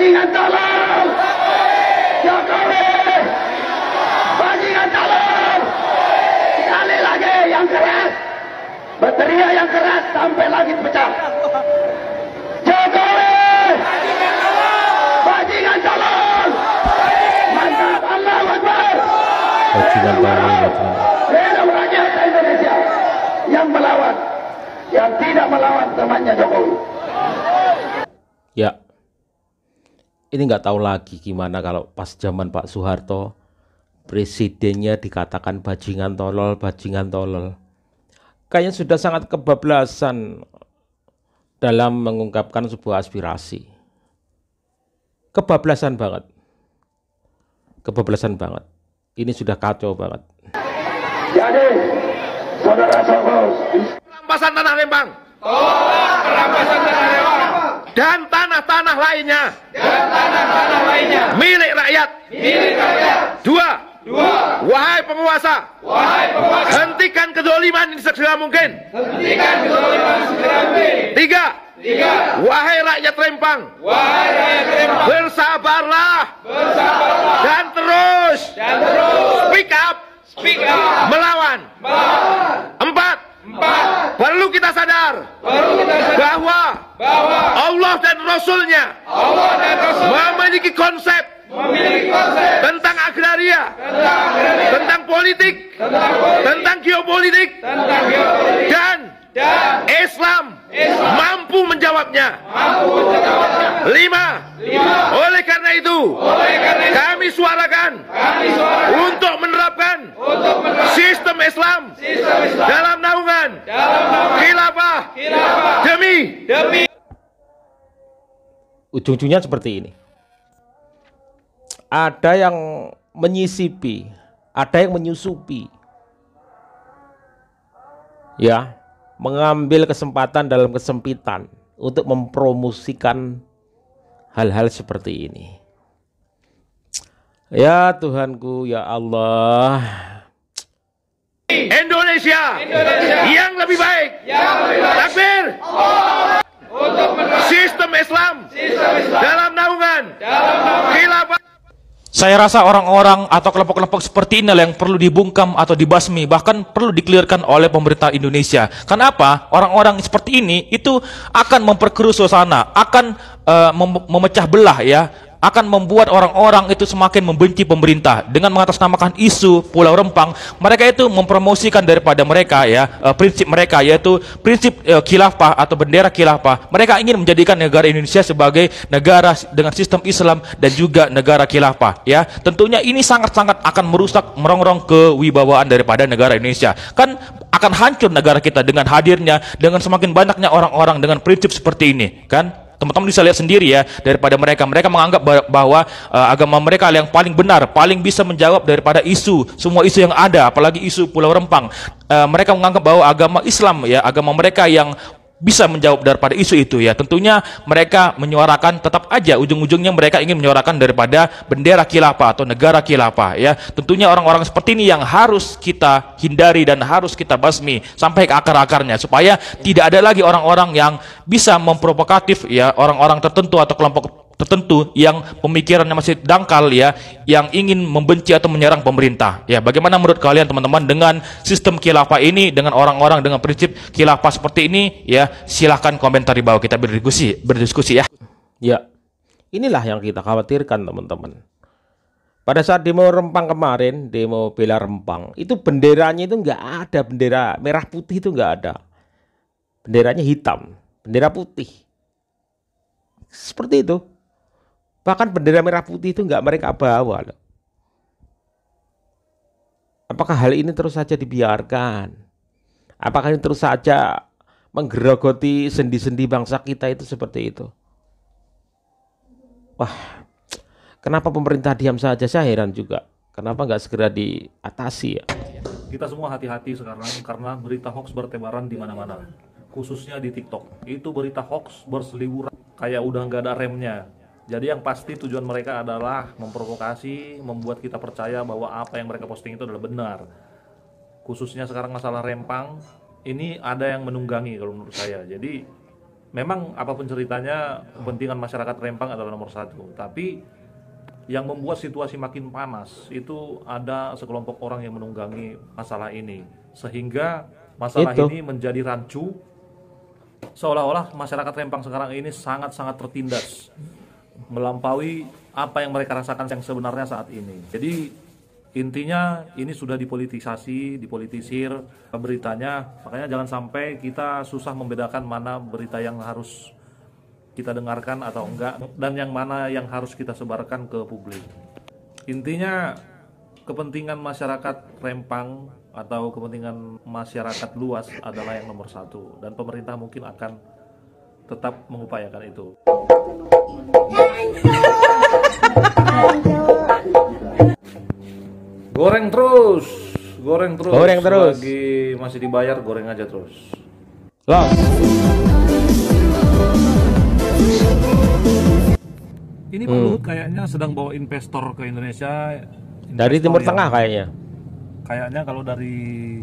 Bajingan tolong! Jokowi! Bajingan tolong! Sekali lagi yang keras! Berteriak yang keras sampai langit pecah! Jokowi! Bajingan tolong! Mantap! Allahu Akbar! Bajingan tolong. Hidup rakyat Indonesia yang melawan, yang tidak melawan temannya Jokowi. Ya, ini nggak tahu lagi gimana kalau pas zaman Pak Soeharto presidennya dikatakan bajingan tolol, bajingan tolol. Kayaknya sudah sangat kebablasan dalam mengungkapkan sebuah aspirasi. Kebablasan banget. Kebablasan banget. Ini sudah kacau banget. Jadi, saudara-saudara, Perampasan tanah Lembang. Dan tanah-tanah lainnya. Milik rakyat. Dua. Wahai penguasa. Hentikan kedoliman ini segera mungkin. Tiga. Wahai rakyat Rempang. Bersabarlah. Dan terus. Speak up. Melawan. Empat. Perlu kita sadar bahwa Allah dan Rasulnya memiliki konsep tentang agraria, tentang politik, tentang geopolitik, dan Islam mampu menjawabnya. Lima. Oleh karena itu, kami suarakan untuk menerapkan sistem Islam dalam naungan khilafah demi Ujung-ujungnya seperti ini. Ada yang menyisipi, ada yang menyusupi. Ya, mengambil kesempatan dalam kesempitan untuk mempromosikan hal-hal seperti ini. Ya Tuhanku, ya Allah. Indonesia yang lebih baik. Takbir. Sistem Islam dalam naungan khilafah. Saya rasa orang-orang atau kelompok-kelompok seperti ini yang perlu dibungkam atau dibasmi, bahkan perlu dikelirkan oleh pemerintah Indonesia. Kenapa? Orang-orang seperti ini itu akan memperkeruh suasana, akan memecah belah ya, akan membuat orang-orang itu semakin membenci pemerintah dengan mengatasnamakan isu Pulau Rempang. Mereka itu mempromosikan daripada mereka ya, prinsip mereka yaitu prinsip khilafah atau bendera khilafah. Mereka ingin menjadikan negara Indonesia sebagai negara dengan sistem Islam dan juga negara khilafah ya. Tentunya ini sangat-sangat akan merusak, merongrong kewibawaan daripada negara Indonesia. Kan akan hancur negara kita dengan hadirnya, dengan semakin banyaknya orang-orang dengan prinsip seperti ini kan. Teman-teman bisa lihat sendiri ya, daripada mereka menganggap bahwa agama mereka yang paling benar, paling bisa menjawab daripada semua isu yang ada, apalagi isu Pulau Rempang. Mereka menganggap bahwa agama Islam ya, agama mereka yang bisa menjawab daripada isu itu ya. Tentunya mereka menyuarakan, tetap aja ujung-ujungnya mereka ingin menyuarakan daripada bendera khilafah atau negara khilafah ya. Tentunya orang-orang seperti ini yang harus kita hindari dan harus kita basmi sampai ke akar-akarnya, supaya tidak ada lagi orang-orang yang bisa memprovokatif ya, orang-orang tertentu atau kelompok tertentu yang pemikirannya masih dangkal ya, yang ingin membenci atau menyerang pemerintah ya. Bagaimana menurut kalian teman-teman dengan sistem khilafah ini, dengan orang-orang dengan prinsip khilafah seperti ini ya? Silahkan komentar di bawah, kita berdiskusi ya. Ya, inilah yang kita khawatirkan teman-teman. Pada saat demo Rempang kemarin, demo bela Rempang, itu benderanya itu nggak ada, bendera merah putih itu nggak ada. Benderanya hitam, bendera putih. Seperti itu. Bahkan bendera merah putih itu nggak mereka bawa loh. Apakah hal ini terus saja dibiarkan? Apakah ini terus saja menggerogoti sendi-sendi bangsa kita itu seperti itu? Wah, kenapa pemerintah diam saja? Saya heran juga. Kenapa nggak segera diatasi ya? Kita semua hati-hati sekarang karena berita hoax bertebaran di mana-mana, khususnya di TikTok. Itu berita hoax berseliweran kayak udah nggak ada remnya. Jadi yang pasti tujuan mereka adalah memprovokasi, membuat kita percaya bahwa apa yang mereka posting itu adalah benar. Khususnya sekarang masalah Rempang, ini ada yang menunggangi kalau menurut saya. Jadi memang apapun ceritanya kepentingan masyarakat Rempang adalah nomor satu. Tapi yang membuat situasi makin panas itu ada sekelompok orang yang menunggangi masalah ini, sehingga masalah ini menjadi rancu, seolah-olah masyarakat Rempang sekarang ini sangat-sangat tertindas melampaui apa yang mereka rasakan yang sebenarnya saat ini. Jadi intinya ini sudah dipolitisasi, dipolitisir beritanya, makanya jangan sampai kita susah membedakan mana berita yang harus kita dengarkan atau enggak, dan yang mana yang harus kita sebarkan ke publik. Intinya kepentingan masyarakat Rempang atau kepentingan masyarakat luas adalah yang nomor satu, dan pemerintah mungkin akan tetap mengupayakan itu. Goreng terus. Lagi masih dibayar, goreng aja terus. Los. Ini Pak Luhut kayaknya sedang bawa investor ke Indonesia. Dari Timur Tengah kayaknya. Kayaknya kalau dari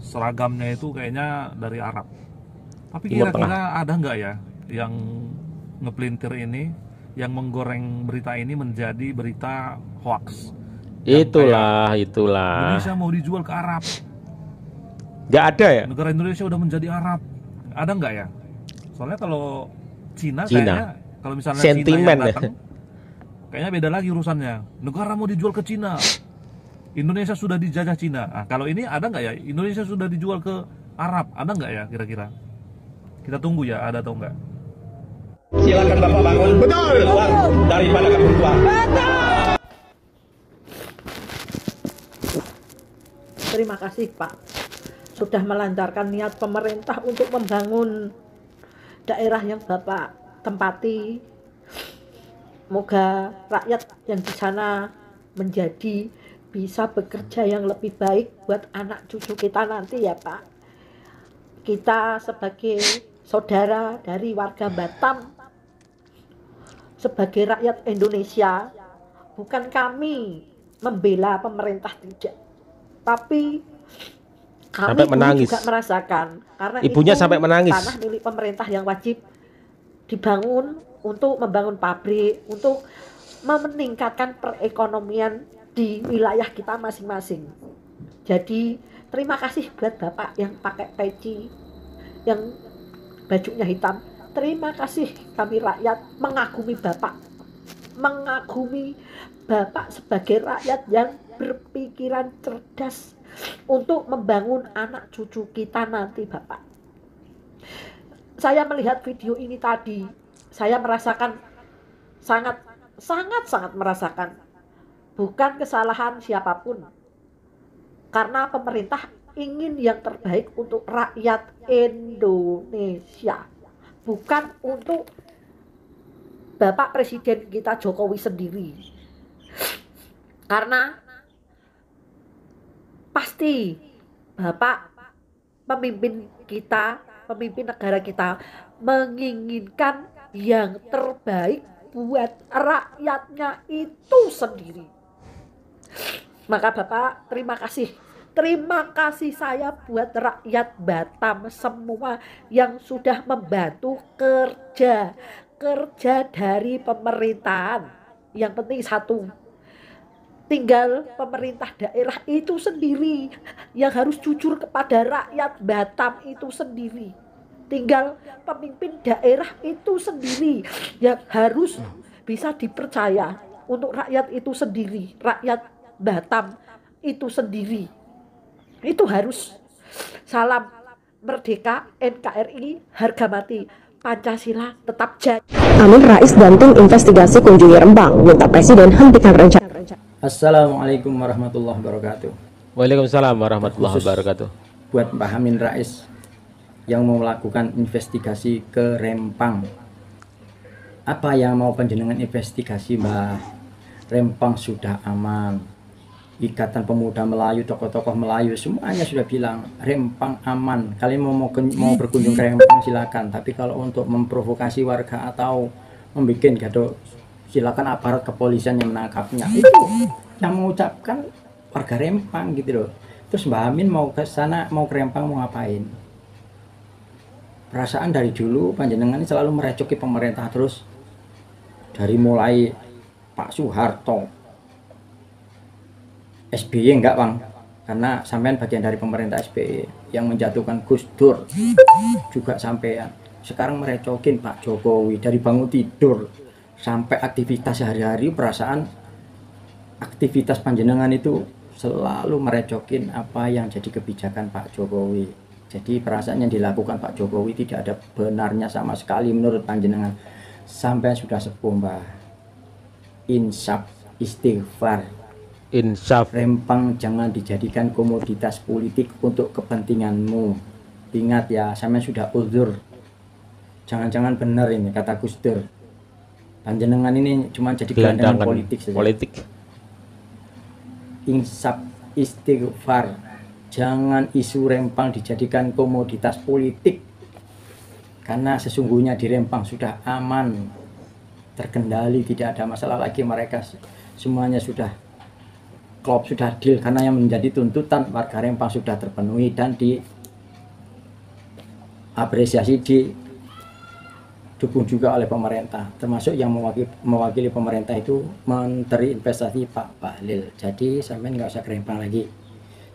seragamnya itu kayaknya dari Arab. Tapi kira-kira ada nggak ya yang ngepelintir ini, yang menggoreng berita ini menjadi berita hoax? Itulah. Indonesia mau dijual ke Arab. Nggak ada ya? Negara Indonesia udah menjadi Arab. Ada nggak ya? Soalnya kalau Cina kayaknya, kalau misalnya sentimen Cina yang datang, kayaknya beda lagi urusannya. Negara mau dijual ke Cina. Indonesia sudah dijajah Cina. Nah, kalau ini ada nggak ya? Indonesia sudah dijual ke Arab. Ada nggak ya kira-kira? Kita tunggu ya, ada atau enggak. Silakan Bapak bangun. Betul. Keluar daripada kebutuhan. Terima kasih Pak, sudah melancarkan niat pemerintah untuk membangun daerah yang Bapak tempati. Moga rakyat yang di sana menjadi bisa bekerja yang lebih baik buat anak cucu kita nanti ya Pak. Kita sebagai saudara dari warga Batam, sebagai rakyat Indonesia, bukan kami membela pemerintah, tidak, tapi kami juga merasakan, karena ibunya itu sampai menangis. Tanah milik pemerintah yang wajib dibangun untuk membangun pabrik, untuk meningkatkan perekonomian di wilayah kita masing-masing. Jadi terima kasih buat Bapak yang pakai peci, yang bajunya hitam. Terima kasih, kami rakyat mengagumi Bapak. Mengagumi Bapak sebagai rakyat yang berpikiran cerdas untuk membangun anak cucu kita nanti, Bapak. Saya melihat video ini tadi, saya merasakan sangat merasakan, bukan kesalahan siapapun, karena pemerintah ingin yang terbaik untuk rakyat Indonesia, bukan untuk Bapak Presiden kita Jokowi sendiri. Karena pasti Bapak pemimpin kita, pemimpin negara kita menginginkan yang terbaik buat rakyatnya itu sendiri. Maka Bapak terima kasih saya buat rakyat Batam semua yang sudah membantu kerja dari pemerintahan. Yang penting satu, tinggal pemerintah daerah itu sendiri yang harus jujur kepada rakyat Batam itu sendiri. Tinggal pemimpin daerah itu sendiri yang harus bisa dipercaya untuk rakyat itu sendiri, rakyat Batam itu sendiri. Itu harus. Salam merdeka, NKRI, harga mati, Pancasila tetap jadi. Amin Rais dan tim investigasi kunjungi Rembang, minta Presiden hentikan rencana. Assalamualaikum warahmatullahi wabarakatuh. Waalaikumsalam warahmatullahi wabarakatuh. Buat Pak Amin Rais yang mau melakukan investigasi ke Rempang, apa yang mau panjenengan investigasi, Mbah? Rempang sudah aman. Ikatan Pemuda Melayu, tokoh-tokoh Melayu semuanya sudah bilang Rempang aman. Kalian mau berkunjung ke Rempang silakan, tapi kalau untuk memprovokasi warga atau membuat gaduh, silakan aparat kepolisian yang menangkapnya. Itu yang mengucapkan warga Rempang gitu loh. Terus Mbak Amin mau ke sana, mau ke Rempang mau ngapain? perasaan dari dulu panjenengan ini selalu merecoki pemerintah terus, dari mulai Pak Soeharto, SBY enggak Bang, karena sampean bagian dari pemerintah SBY yang menjatuhkan Gus Dur, juga sampean sekarang merecokin Pak Jokowi dari bangun tidur sampai aktivitas sehari-hari. Perasaan aktivitas panjenengan itu selalu merecokin apa yang jadi kebijakan Pak Jokowi. Jadi perasaan yang dilakukan Pak Jokowi tidak ada benarnya sama sekali menurut panjenengan. Sampai sudah sepuh Mbah. Insaf, istighfar, Insaf. Rempang jangan dijadikan komoditas politik untuk kepentinganmu. Ingat ya, sampai sudah uzur. Jangan-jangan benar ini kata Gus Dur. Panjenengan ini cuma jadi gelandangan politik saja. Insaf, istighfar. Jangan isu Rempang dijadikan komoditas politik. Karena sesungguhnya di Rempang sudah aman, terkendali, tidak ada masalah lagi. Mereka semuanya sudah klop, sudah deal, karena yang menjadi tuntutan warga Rempang sudah terpenuhi dan diapresiasi, didukung juga oleh pemerintah, termasuk yang mewakili pemerintah itu Menteri Investasi Pak Bahlil. Jadi sampean nggak usah ke Rempang lagi.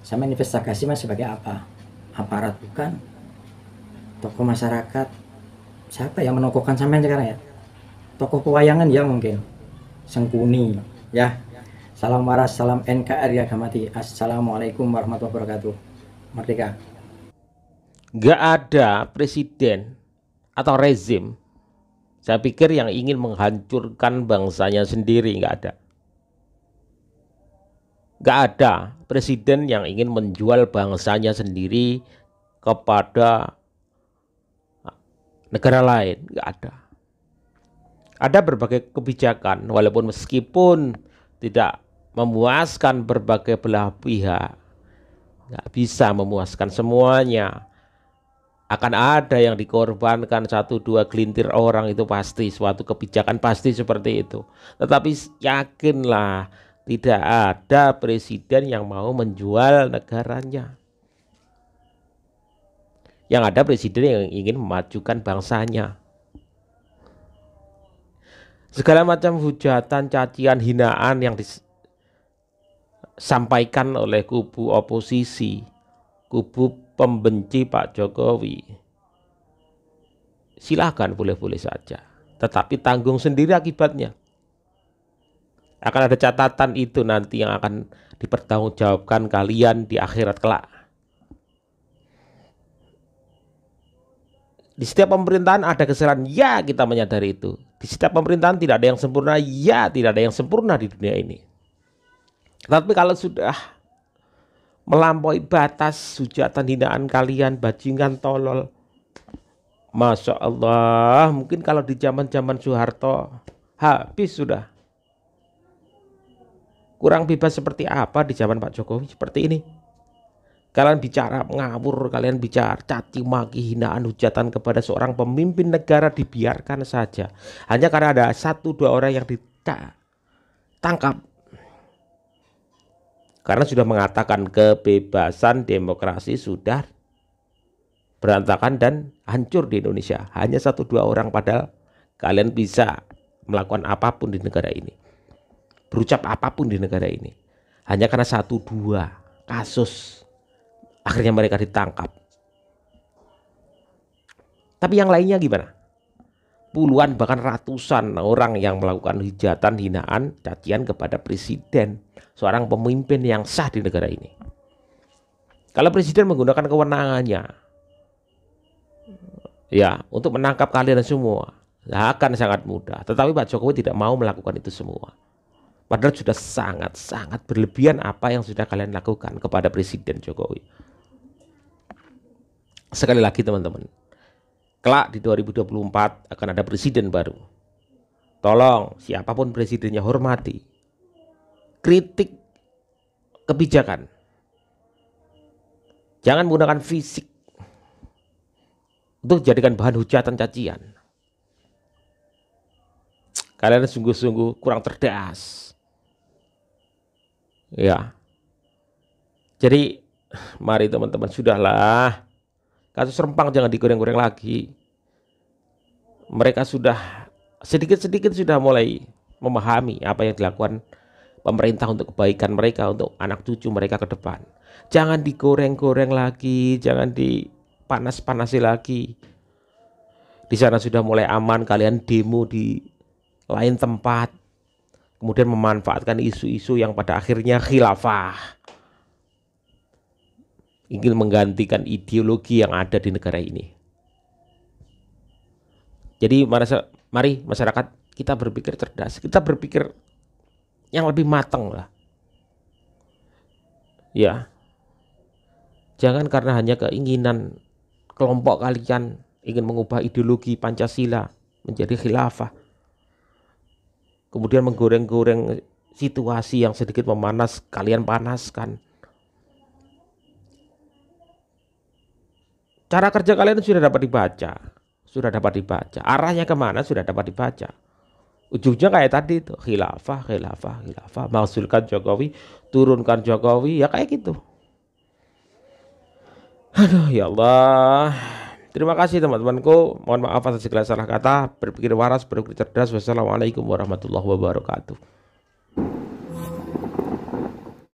Sampean investasi mas sebagai apa? Aparat bukan? Tokoh masyarakat? Siapa yang menokohkan sampean sekarang ya? Tokoh pewayangan ya mungkin. Sengkuni ya. Salam waras, salam NKRI Agamati. Assalamualaikum warahmatullahi wabarakatuh. Merdeka. Gak ada presiden atau rezim, saya pikir, yang ingin menghancurkan bangsanya sendiri. Gak ada. Gak ada presiden yang ingin menjual bangsanya sendiri kepada negara lain. Gak ada. Ada berbagai kebijakan, walaupun meskipun tidak memuaskan berbagai belah pihak, nggak bisa memuaskan semuanya. Akan ada yang dikorbankan, satu dua gelintir orang, itu pasti suatu kebijakan, pasti seperti itu. Tetapi yakinlah, tidak ada presiden yang mau menjual negaranya. Yang ada presiden yang ingin memajukan bangsanya. Segala macam hujatan, cacian, hinaan yang disampaikan oleh kubu oposisi, kubu pembenci Pak Jokowi, silahkan, boleh-boleh saja. Tetapi tanggung sendiri akibatnya. Akan ada catatan itu nanti yang akan dipertanggungjawabkan kalian di akhirat kelak. Di setiap pemerintahan ada kesalahan, ya kita menyadari itu. Di setiap pemerintahan tidak ada yang sempurna, ya tidak ada yang sempurna di dunia ini. Tapi kalau sudah melampaui batas hujatan, hinaan kalian, bajingan, tolol, Masya Allah, mungkin kalau di zaman-zaman Soeharto habis sudah. Kurang bebas seperti apa di zaman Pak Jokowi seperti ini. Kalian bicara ngawur, kalian bicara caci maki, hinaan, hujatan kepada seorang pemimpin negara dibiarkan saja. Hanya karena ada satu dua orang yang ditangkap. Karena sudah mengatakan kebebasan demokrasi sudah berantakan dan hancur di Indonesia. Hanya satu dua orang, padahal kalian bisa melakukan apapun di negara ini. Berucap apapun di negara ini. Hanya karena satu dua kasus akhirnya mereka ditangkap. Tapi yang lainnya gimana? Puluhan bahkan ratusan orang yang melakukan hujatan, hinaan, cacian kepada presiden, seorang pemimpin yang sah di negara ini. Kalau presiden menggunakan kewenangannya ya untuk menangkap kalian semua, akan sangat mudah. Tetapi Pak Jokowi tidak mau melakukan itu semua. Padahal sudah sangat-sangat berlebihan apa yang sudah kalian lakukan kepada Presiden Jokowi. Sekali lagi teman-teman, kelak di 2024 akan ada presiden baru. Tolong siapapun presidennya hormati, kritik kebijakan. Jangan menggunakan fisik untuk dijadikan bahan hujatan, cacian. Kalian sungguh-sungguh kurang cerdas. Ya. Jadi mari teman-teman, sudahlah. Kasus Rempang jangan digoreng-goreng lagi. Mereka sudah sedikit-sedikit sudah mulai memahami apa yang dilakukan pemerintah untuk kebaikan mereka, untuk anak cucu mereka ke depan. Jangan digoreng-goreng lagi, jangan dipanas-panasi lagi. Di sana sudah mulai aman, kalian demo di lain tempat, kemudian memanfaatkan isu-isu yang pada akhirnya khilafah, ingin menggantikan ideologi yang ada di negara ini. Jadi mari masyarakat kita berpikir cerdas, kita berpikir yang lebih matang lah. Ya, jangan karena hanya keinginan kelompok kalian ingin mengubah ideologi Pancasila menjadi khilafah, kemudian menggoreng-goreng situasi yang sedikit memanas, kalian panaskan. Cara kerja kalian sudah dapat dibaca, arahnya kemana sudah dapat dibaca. Ujungnya kayak tadi itu, khilafah, menghasilkan Jokowi, turunkan Jokowi, ya kayak gitu. Aduh ya Allah. Terima kasih teman-temanku, mohon maaf atas segala salah kata, berpikir waras, berpikir cerdas. Wassalamualaikum warahmatullahi wabarakatuh.